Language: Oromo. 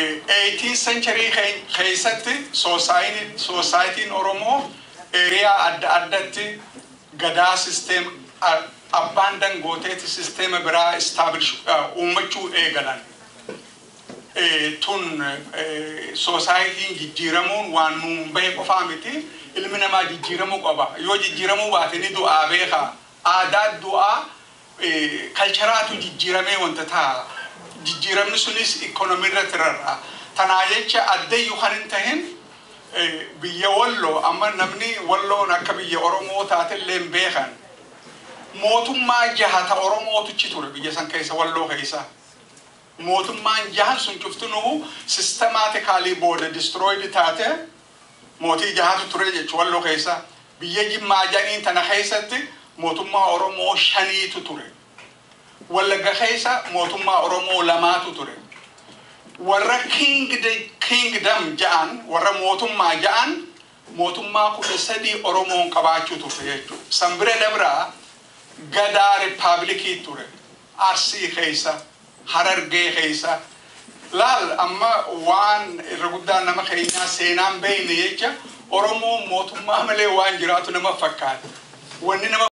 18th century keessatti society in Oromo area addatti gadaa system abandon gooteeti system biraa establish ummachuu eegalan tun society jijjiiramuun waan nuun bahe qofaa miti ilmi namaa jijjiiramuu qaba yoo jijjiiramuu baate ni du'aa beeka aadaa du'aa cultureatu jijjiiramee wanta taa jijjiiramni sunis economy irratti rarra tanaa jecha addayyuu kan hin tahin biyya Walloo amma namni Walloon akka biyya Oromoo taatellee hin beekan mootummaa jahata Oromootichi ture biyya san keessa Walloo keessa mootummaan jahan sun cuftunuu systematically booda destroyed taate mootii jahatu ture jechuun Walloo keessa biyya Jimmaa janiin tana keessatti mootummaa Oromoo shaniitu ture Wallagga keessa mootummaa Oromoo lamaatu ture warra kingdom ja'an warra mootummaa ja'an mootummaa 13 Oromoon qabaachuu ture jechuudha Sambire Dabraa Gadaa Republicii ture Arsii keessa Harargee keessa laal amma waan irra guddaan nama keenyaa seenaan beeyne jecha Oromoo mootummaa malee waan jiraatu nama fakkaata wanni nama